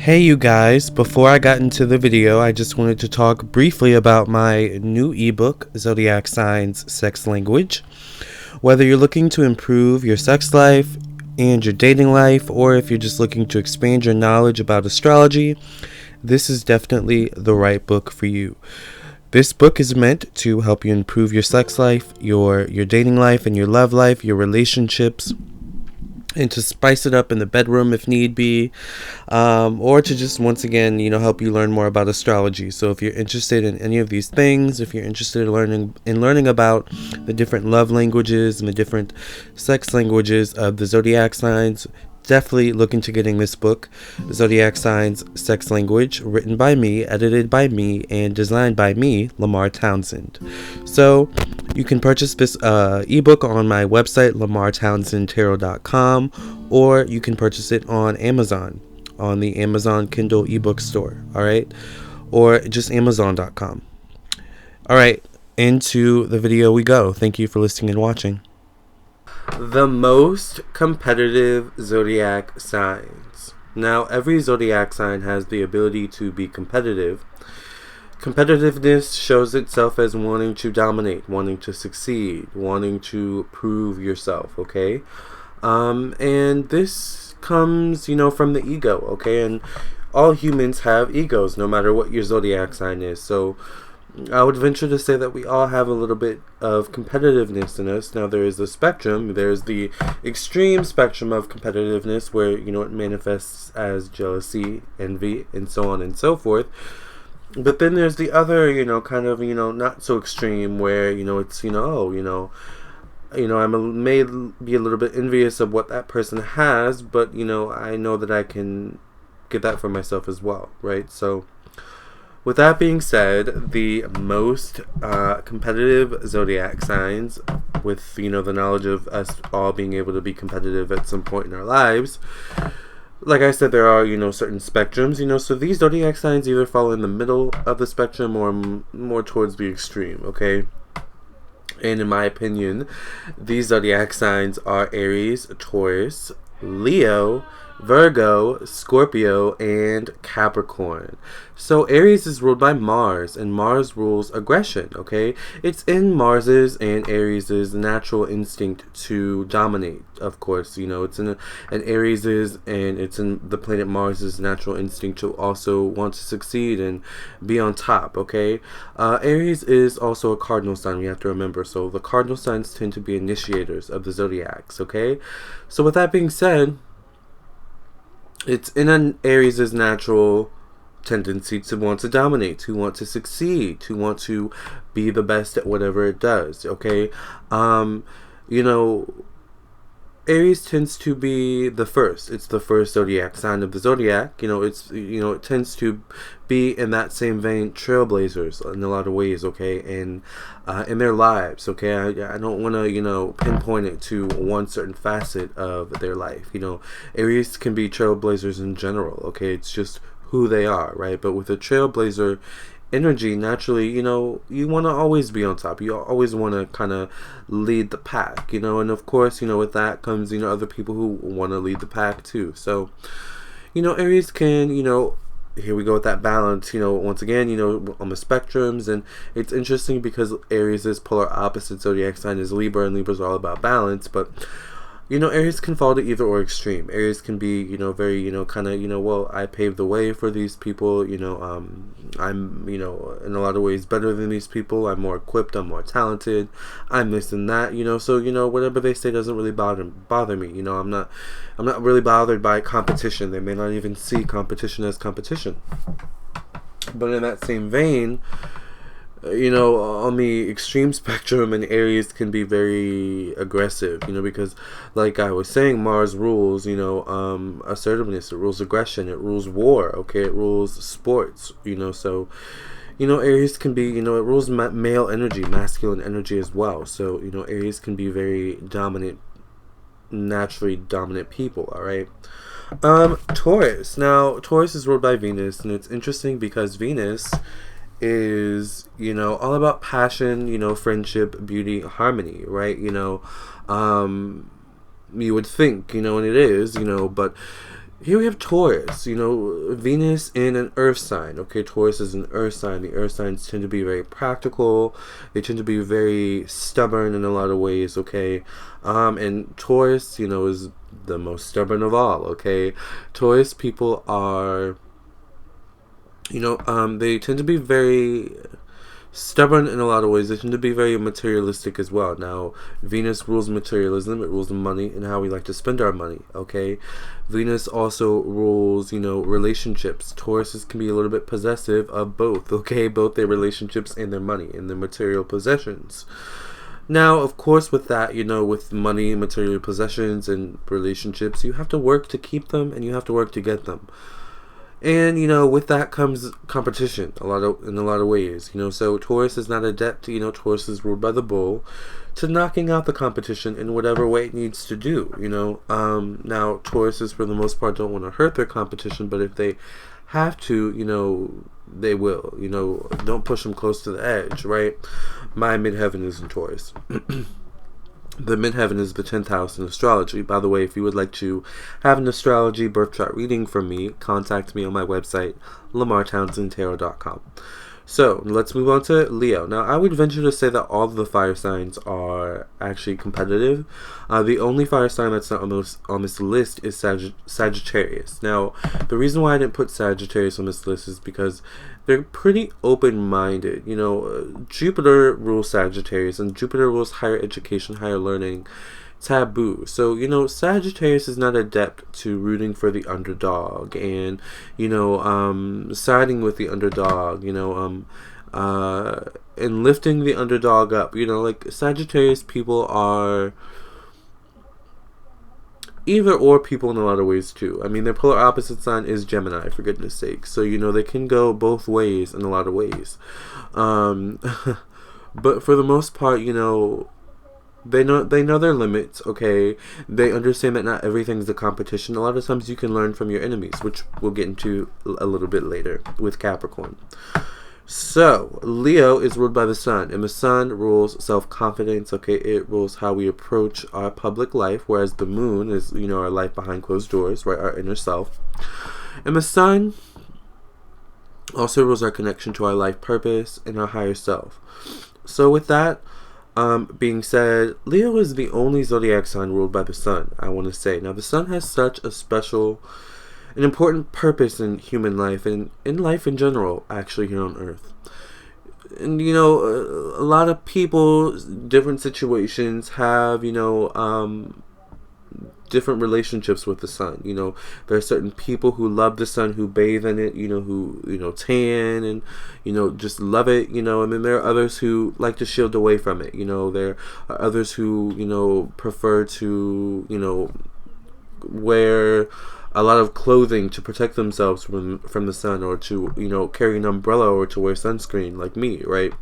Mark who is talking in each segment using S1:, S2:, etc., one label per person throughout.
S1: Hey you guys, before I got into the video, I just wanted to talk briefly about my new ebook, Zodiac Signs Sex Language. Whether you're looking to improve your sex life and your dating life, or if you're just looking to expand your knowledge about astrology, this is definitely the right book for you. This book is meant to help you improve your sex life, your dating life, and your love life, your relationships, and to spice it up in the bedroom if need be, or to just once again help you learn more about astrology. So if you're interested in any of these things, if you're interested in learning about the different love languages and the different sex languages of the zodiac signs, definitely look into getting this book, Zodiac Signs Sex Language, written by me, edited by me, and designed by me, Lamarr Townsend. So you can purchase this ebook on my website, lamarrtownsendtarot.com, or you can purchase it on Amazon, on the Amazon Kindle ebook store, alright? Or just amazon.com. Alright, into the video we go. Thank you for listening and watching. The most competitive zodiac signs. Now, every zodiac sign has the ability to be competitive. Competitiveness shows itself as wanting to dominate, wanting to succeed, wanting to prove yourself, okay? And this comes, from the ego, okay? And all humans have egos, no matter what your zodiac sign is. So I would venture to say that we all have a little bit of competitiveness in us. Now, there is the spectrum. There's the extreme spectrum of competitiveness where, it manifests as jealousy, envy, and so on and so forth. But then there's the other, kind of, not so extreme where, it's, I may be a little bit envious of what that person has, but, I know that I can get that for myself as well, right? So with that being said, the most competitive zodiac signs, with the knowledge of us all being able to be competitive at some point in our lives, like I said, there are certain spectrums. So these zodiac signs either fall in the middle of the spectrum or more towards the extreme. Okay, and in my opinion, these zodiac signs are Aries, Taurus, Leo, Virgo, Scorpio, and Capricorn. So Aries is ruled by Mars, and Mars rules aggression, okay? It's in Mars's and Aries's natural instinct to dominate, of course. It's in Aries's, and it's in the planet Mars's natural instinct to also want to succeed and be on top, okay? Aries is also a cardinal sign, we have to remember. So the cardinal signs tend to be initiators of the zodiacs, okay? So with that being said, it's in an Aries' natural tendency to want to dominate, to want to succeed, to want to be the best at whatever it does, okay? Aries tends to be the first. It's the first zodiac sign of the zodiac. It tends to be in that same vein trailblazers in a lot of ways, okay, and in their lives, okay. I don't want to pinpoint it to one certain facet of their life. Aries can be trailblazers in general, okay. It's just who they are, right? But with a trailblazer energy, naturally, you want to always be on top. You always want to kind of lead the pack, and of course, with that comes, other people who want to lead the pack too. So, Aries can, here we go with that balance, once again, on the spectrums. And it's interesting because Aries' polar opposite zodiac sign is Libra, and Libra's all about balance. But Aries can fall to either or extreme. Aries can be, very, kind of, well, I paved the way for these people. I'm, in a lot of ways better than these people. I'm more equipped. I'm more talented. I'm this and that. So whatever they say doesn't really bother me. I'm not really bothered by competition. They may not even see competition as competition. But in that same vein, on the extreme spectrum, and Aries can be very aggressive, because like I was saying, Mars rules, assertiveness, it rules aggression, it rules war, okay, it rules sports, so, Aries can be, it rules male energy, masculine energy as well. So, Aries can be very dominant, naturally dominant people, alright? Taurus. Now, Taurus is ruled by Venus, and it's interesting because Venus is, all about passion, friendship, beauty, harmony, right? You would think, and it is, but Here we have Taurus, Venus in an earth sign. Okay, Taurus is an earth sign. The earth signs tend to be very practical. They tend to be very stubborn in a lot of ways, okay? And Taurus, is the most stubborn of all, okay? Taurus people are, they tend to be very stubborn in a lot of ways. They tend to be very materialistic as well. Now, Venus rules materialism. It rules money and how we like to spend our money, okay? Venus also rules, relationships. Tauruses can be a little bit possessive of both, okay? Both their relationships and their money and their material possessions. Now, of course, with that, with money, material possessions, and relationships, you have to work to keep them and you have to work to get them. And, with that comes competition in a lot of ways. So Taurus is not adept, Taurus is ruled by the bull, to knocking out the competition in whatever way it needs to do, Now, Tauruses, for the most part, don't want to hurt their competition, but if they have to, they will, don't push them close to the edge, right? My midheaven is in Taurus. The midheaven is the 10th house in astrology. By the way, if you would like to have an astrology birth chart reading from me, contact me on my website, LamarrTownsendTarot.com. So, let's move on to Leo. Now, I would venture to say that all of the fire signs are actually competitive. The only fire sign that's not on this list is Sagittarius. Now, the reason why I didn't put Sagittarius on this list is because they're pretty open-minded. Jupiter rules Sagittarius, and Jupiter rules higher education, higher learning, taboo. So, Sagittarius is not adept to rooting for the underdog and, siding with the underdog, and lifting the underdog up. Sagittarius people are either or people in a lot of ways too. I mean, their polar opposite sign is Gemini, for goodness sake. So, they can go both ways in a lot of ways. But for the most part, they know their limits, okay? They understand that not everything's a competition. A lot of times you can learn from your enemies, which we'll get into a little bit later with Capricorn. So, Leo is ruled by the sun, and the sun rules self-confidence, okay? It rules how we approach our public life, whereas the moon is, our life behind closed doors, right? Our inner self. And the sun also rules our connection to our life purpose and our higher self. So with that being said, Leo is the only zodiac sign ruled by the sun, I want to say. Now, the sun has such an important purpose in human life and in life in general, actually, here on Earth. And, a lot of people, different situations have, different relationships with the sun. There are certain people who love the sun, who bathe in it, who tan and, just love it, and then there are others who like to shield away from it. There are others who, prefer to, wear a lot of clothing to protect themselves from the sun, or to, carry an umbrella, or to wear sunscreen, like me, right?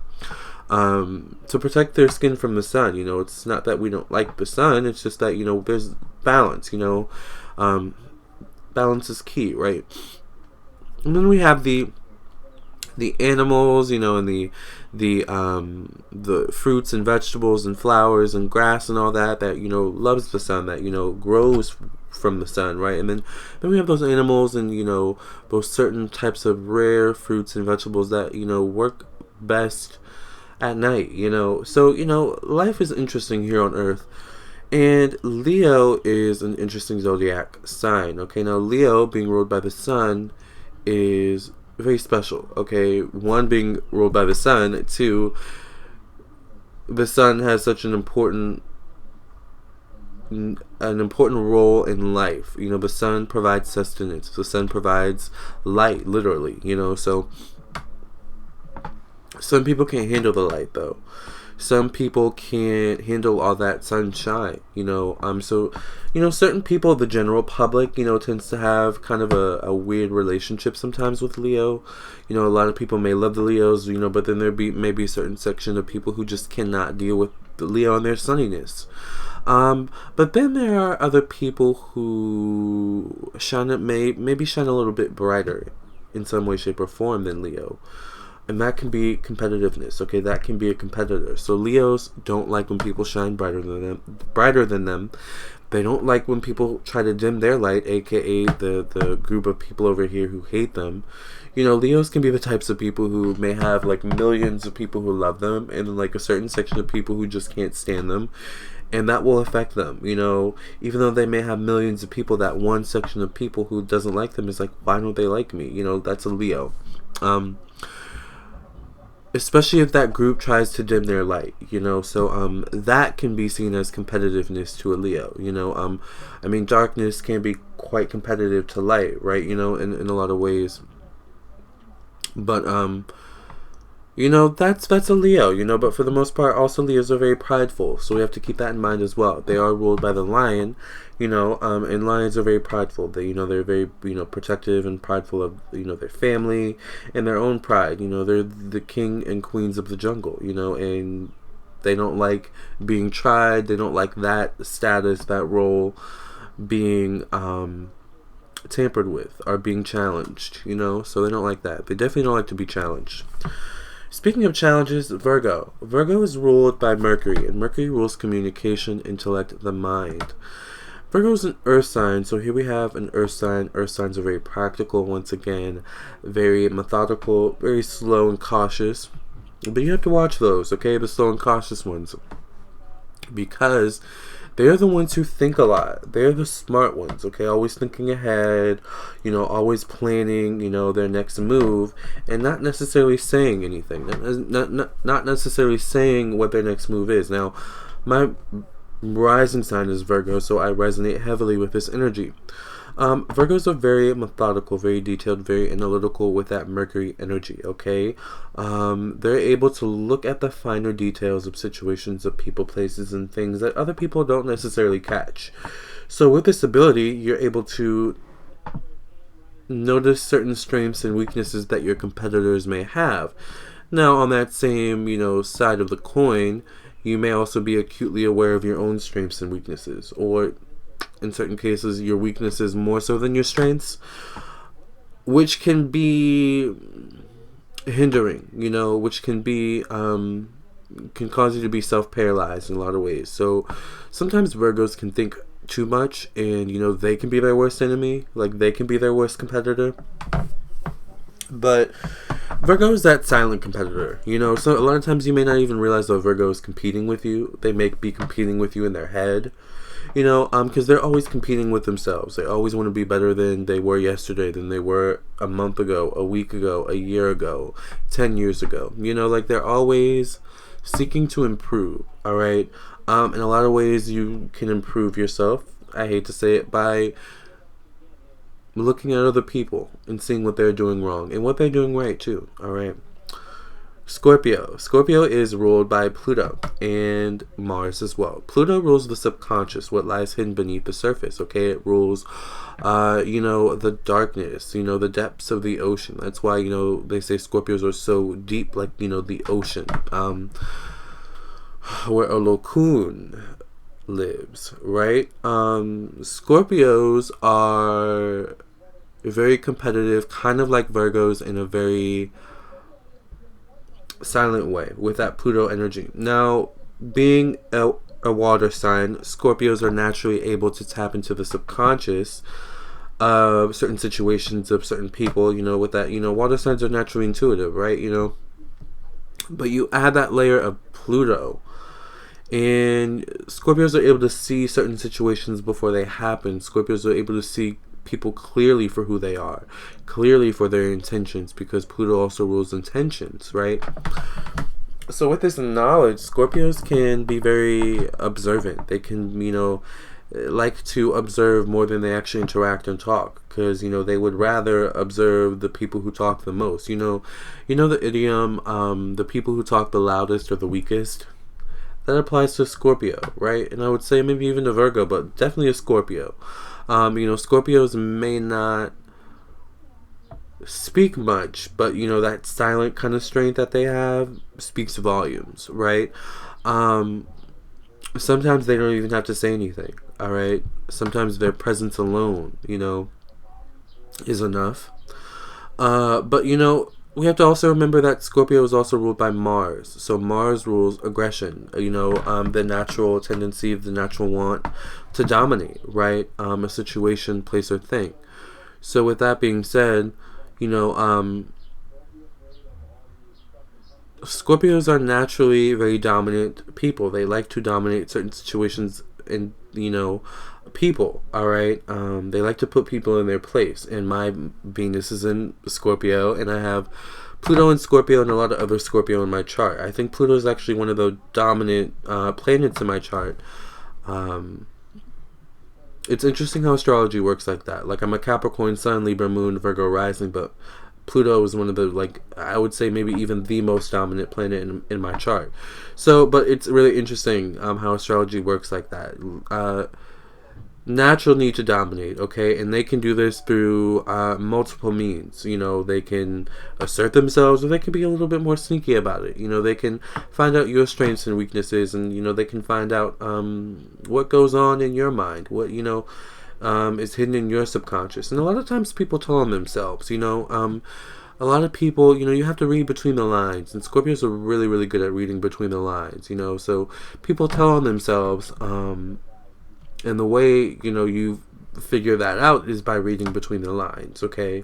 S1: To protect their skin from the sun. It's not that we don't like the sun, it's just that, there's balance, balance is key, right? And then we have the animals, and the fruits and vegetables and flowers and grass and all that loves the sun, that, grows from the sun, right? And then we have those animals and, those certain types of rare fruits and vegetables that, work best at night, So, life is interesting here on Earth. And Leo is an interesting zodiac sign, okay? Now, Leo, being ruled by the sun, is very special, okay? One, being ruled by the sun. Two, the sun has such an important role in life. The sun provides sustenance. The sun provides light, literally, so some people can't handle the light, though. Some people can't handle all that sunshine, so, certain people, the general public, tends to have kind of a weird relationship sometimes with Leo. A lot of people may love the Leos, but then there maybe a certain section of people who just cannot deal with the Leo and their sunniness. But then there are other people who maybe shine a little bit brighter in some way, shape, or form than Leo. And that can be competitiveness, okay? That can be a competitor. So Leos don't like when people shine brighter than them. They don't like when people try to dim their light, aka the group of people over here who hate them. You know, Leos can be the types of people who may have like millions of people who love them, and then like a certain section of people who just can't stand them, and that will affect them. You know, even though they may have millions of people, that one section of people who doesn't like them is like, why don't they like me? You know, that's a Leo. Especially if that group tries to dim their light, you know, so that can be seen as competitiveness to a Leo, you know. I mean, darkness can be quite competitive to light, right, you know, in a lot of ways. But you know, that's a Leo, you know, but for the most part, also Leos are very prideful, so we have to keep that in mind as well. They are ruled by the lion, you know, and lions are very prideful. They, you know, they're very, you know, protective and prideful of, you know, their family and their own pride. You know, they're the king and queens of the jungle, you know, and they don't like being tried. They don't like that status, that role being tampered with or being challenged, you know, so they don't like that. They definitely don't like to be challenged. Speaking of challenges, Virgo. Virgo is ruled by Mercury, and Mercury rules communication, intellect, the mind. Virgo is an earth sign, so here we have an earth sign. Earth signs are very practical, once again, very methodical, very slow and cautious. But you have to watch those, okay, the slow and cautious ones, because they're the ones who think a lot. They're the smart ones, okay? Always thinking ahead, you know, always planning, you know, their next move, and not necessarily saying anything. Not necessarily saying what their next move is. Now, my rising sign is Virgo, so I resonate heavily with this energy. Virgos are very methodical, very detailed, very analytical with that Mercury energy, okay? They're able to look at the finer details of situations, of people, places, and things that other people don't necessarily catch. So with this ability, you're able to notice certain strengths and weaknesses that your competitors may have. Now, on that same, you know, side of the coin, you may also be acutely aware of your own strengths and weaknesses, or in certain cases, your weaknesses more so than your strengths, which can be hindering, you know, which can be, can cause you to be self-paralyzed in a lot of ways. So sometimes Virgos can think too much, and, you know, they can be their worst enemy, like they can be their worst competitor. But Virgo is that silent competitor, you know, so a lot of times you may not even realize that Virgo is competing with you. They may be competing with you in their head, you know, because they're always competing with themselves. They always want to be better than they were yesterday, than they were a month ago, a week ago, a year ago, 10 years ago. You know, like they're always seeking to improve, all right? In a lot of ways, you can improve yourself, I hate to say it, by looking at other people and seeing what they're doing wrong and what they're doing right, too, all right? Scorpio. Scorpio is ruled by Pluto and Mars as well. Pluto rules the subconscious, what lies hidden beneath the surface, okay? It rules, you know, the darkness, you know, the depths of the ocean. That's why, you know, they say Scorpios are so deep, like, you know, the ocean, where a Olokun lives, right? Scorpios are very competitive, kind of like Virgos, in a very silent way with that Pluto energy. Now, being a water sign, Scorpios are naturally able to tap into the subconscious of certain situations, of certain people, you know, with that, you know, water signs are naturally intuitive, right, you know, but you add that layer of Pluto, and Scorpios are able to see certain situations before they happen. Scorpios are able to see people clearly for who they are, clearly for their intentions, because Pluto also rules intentions, right? So with this knowledge, Scorpios can be very observant. They can, you know, like to observe more than they actually interact and talk, because, you know, they would rather observe the people who talk the most. You know the idiom, the people who talk the loudest are the weakest. That applies to Scorpio, right? And I would say maybe even to Virgo, but definitely a Scorpio. You know, Scorpios may not speak much, but, you know, that silent kind of strength that they have speaks volumes, right? Sometimes they don't even have to say anything, all right? Sometimes their presence alone, you know, is enough. But, you know, we have to also remember that Scorpio is also ruled by Mars. So Mars rules aggression, the natural tendency, the natural want to dominate, right? A situation, place, or thing. So with that being said, Scorpios are naturally very dominant people. They like to dominate certain situations and, people, all right? They like to put people in their place. And my Venus is in Scorpio, and I have Pluto in Scorpio and a lot of other Scorpio in my chart. I think Pluto is actually one of the dominant planets in my chart. It's interesting how astrology works like that. Like, I'm a Capricorn Sun, Libra Moon, Virgo Rising, but Pluto is one of the, I would say maybe even the most dominant planet in my chart. So, but it's really interesting how astrology works like that. Natural need to dominate, okay? And they can do this through multiple means. They can assert themselves, or they can be a little bit more sneaky about it. They can find out your strengths and weaknesses, and, they can find out what goes on in your mind, what, is hidden in your subconscious. And a lot of times people tell on themselves, a lot of people, you have to read between the lines, and Scorpios are really, really good at reading between the lines, so people tell on themselves, and the way, you figure that out is by reading between the lines, okay?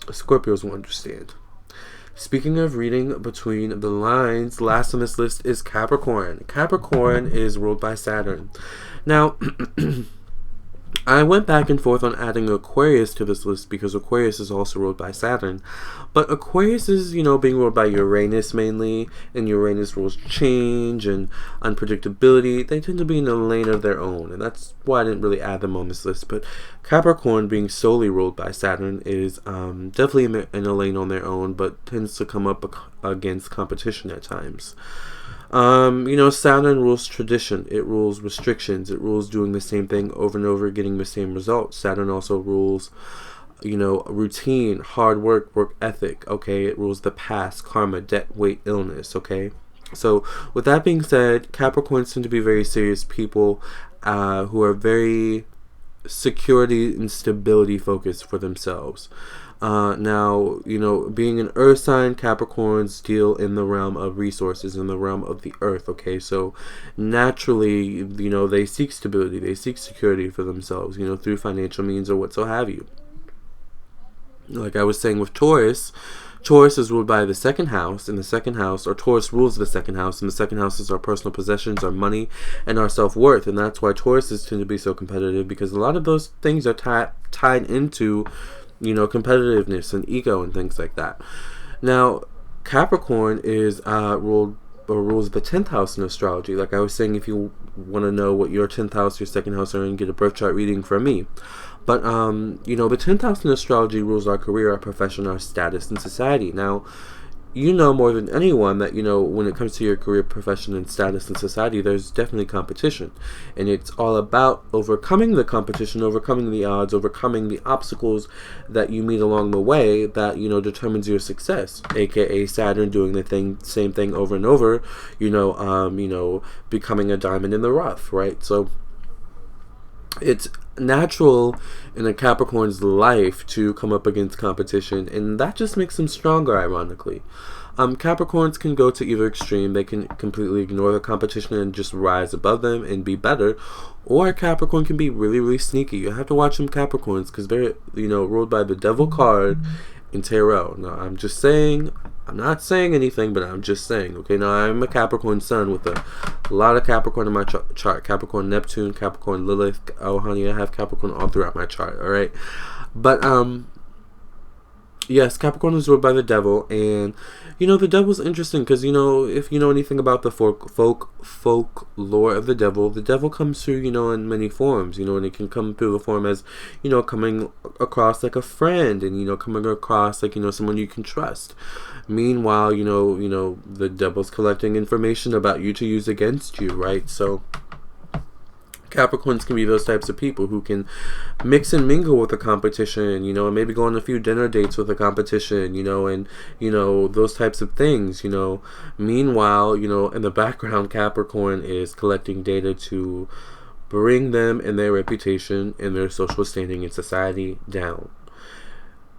S1: Scorpios will understand. Speaking of reading between the lines, last on this list is Capricorn. Capricorn is ruled by Saturn. Now, I went back and forth on adding Aquarius to this list because Aquarius is also ruled by Saturn. But Aquarius is, being ruled by Uranus mainly, and Uranus rules change and unpredictability. They tend to be in a lane of their own, and that's why I didn't really add them on this list. But Capricorn, being solely ruled by Saturn, is definitely in a lane on their own, but tends to come up against competition at times. Saturn rules tradition. It rules restrictions. It rules doing the same thing over and over, getting the same results. Saturn also rules, routine, hard work ethic, okay? It rules the past, karma, debt, weight, illness, okay? So, with that being said, Capricorns tend to be very serious people who are very security and stability focused for themselves. Now, being an earth sign, Capricorns deal in the realm of resources, in the realm of the earth, okay? So, naturally, they seek stability, they seek security for themselves, through financial means or what so have you. Like I was saying with Taurus, Taurus is ruled by the second house, and the second house, or Taurus rules the second house, and the second house is our personal possessions, our money, and our self-worth, and that's why Tauruses tend to be so competitive, because a lot of those things are tied into competitiveness and ego and things like that. Now, Capricorn is rules the 10th house in astrology. Like I was saying, if you want to know what your 10th house, your second house are in, get a birth chart reading from me. But, the 10th house in astrology rules our career, our profession, our status in society. Now, more than anyone that, when it comes to your career, profession, and status in society, there's definitely competition. And it's all about overcoming the competition, overcoming the odds, overcoming the obstacles that you meet along the way that, determines your success. AKA Saturn doing the same thing over and over, becoming a diamond in the rough, right? So, it's natural in a Capricorn's life to come up against competition, and that just makes them stronger, ironically. Capricorns can go to either extreme. They can completely ignore the competition and just rise above them and be better, or Capricorn can be really, really sneaky. You have to watch them Capricorns because they're, ruled by the devil card in tarot. Now, I'm not saying anything, but I'm just saying, okay? Now, I'm a Capricorn Sun with a lot of Capricorn in my chart. Capricorn Neptune, Capricorn Lilith. Oh, honey, I have Capricorn all throughout my chart, all right? But, yes, Capricorn is ruled by the devil, and, the devil's interesting because, if you know anything about the folklore of the devil comes through, in many forms, and it can come through the form as, coming across like a friend, and, coming across like, someone you can trust. Meanwhile, the devil's collecting information about you to use against you, right? So, Capricorns can be those types of people who can mix and mingle with the competition, and maybe go on a few dinner dates with the competition, and, those types of things, Meanwhile, in the background, Capricorn is collecting data to bring them and their reputation and their social standing in society down.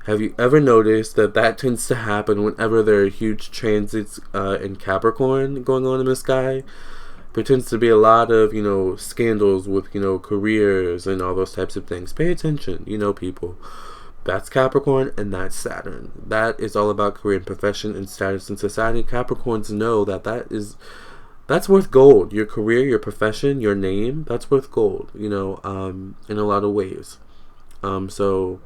S1: Have you ever noticed that that tends to happen whenever there are huge transits in Capricorn going on in the sky? There tends to be a lot of, scandals with, careers and all those types of things. Pay attention, people. That's Capricorn and that's Saturn. That is all about career and profession and status and society. Capricorns know that's worth gold. Your career, your profession, your name, that's worth gold, in a lot of ways. So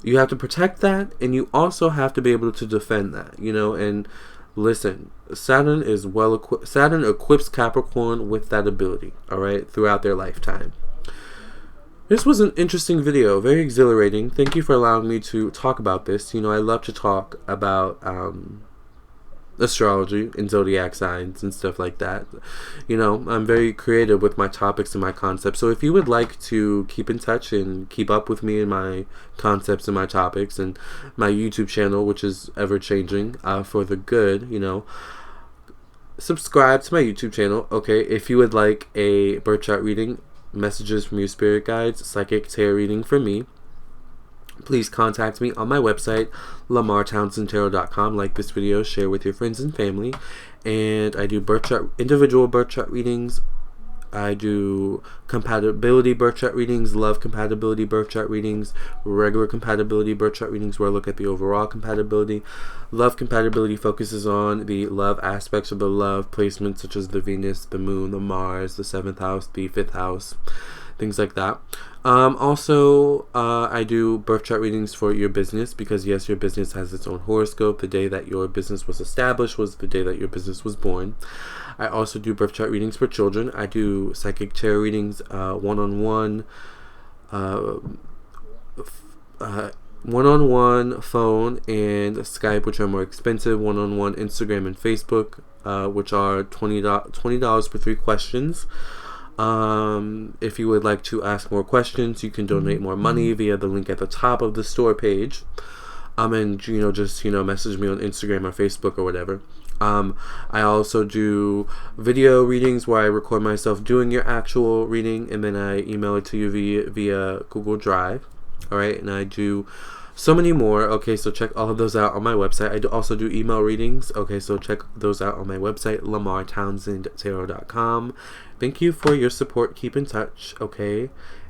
S1: you have to protect that, and you also have to be able to defend that, and listen, Saturn is well equipped. Saturn equips Capricorn with that ability, all right, throughout their lifetime. This was an interesting video, very exhilarating. Thank you for allowing me to talk about this. I love to talk about astrology and zodiac signs and stuff like that. I'm very creative with my topics and my concepts. So if you would like to keep in touch and keep up with me and my concepts and my topics and my YouTube channel, which is ever changing for the good, subscribe to my YouTube channel. Okay, if you would like a birth chart reading, messages from your spirit guides, psychic tarot reading from me, please contact me on my website, LamarrTownsendTarot.com. Like this video, share with your friends and family. And I do individual birth chart readings. I do compatibility birth chart readings, love compatibility birth chart readings, regular compatibility birth chart readings where I look at the overall compatibility. Love compatibility focuses on the love aspects of the love placements, such as the Venus, the Moon, the Mars, the 7th house, the 5th house, things like that. Also, I do birth chart readings for your business because, yes, your business has its own horoscope. The day that your business was established was the day that your business was born. I also do birth chart readings for children. I do psychic tarot readings, one-on-one phone and Skype, which are more expensive. One-on-one Instagram and Facebook, which are $20 for 3 questions. If you would like to ask more questions, you can donate more money via the link at the top of the store page. And just message me on Instagram or Facebook or whatever. I also do video readings where I record myself doing your actual reading and then I email it to you via Google Drive. All right, and I do so many more. Okay, so check all of those out on my website. I also do email readings. Okay, so check those out on my website, LamarrTownsendTarot.com. Thank you for your support. Keep in touch, okay?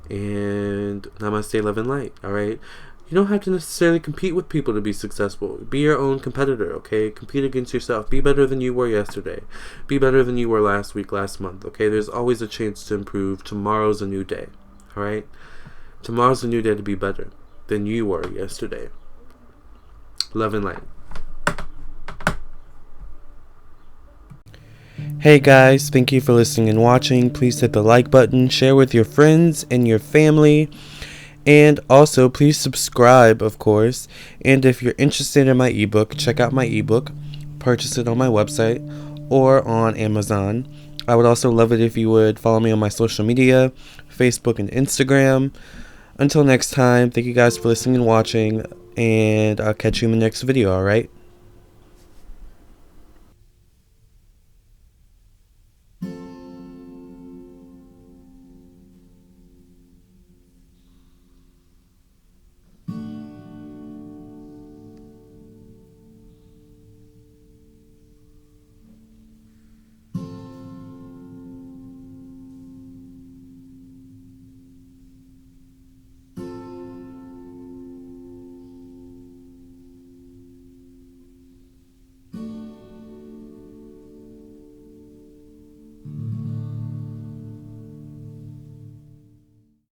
S1: And namaste, love, and light, all right? You don't have to necessarily compete with people to be successful. Be your own competitor, okay? Compete against yourself. Be better than you were yesterday. Be better than you were last week, last month, okay? There's always a chance to improve. Tomorrow's a new day, all right? Tomorrow's a new day to be better than you were yesterday. Love and light. Hey guys, thank you for listening and watching. Please hit the like button, share with your friends and your family, and also please subscribe, of course. And if you're interested in my ebook, check out my ebook. Purchase it on my website or on Amazon. I would also love it if you would follow me on my social media, Facebook and Instagram. Until next time, thank you guys for listening and watching, and I'll catch you in the next video, alright?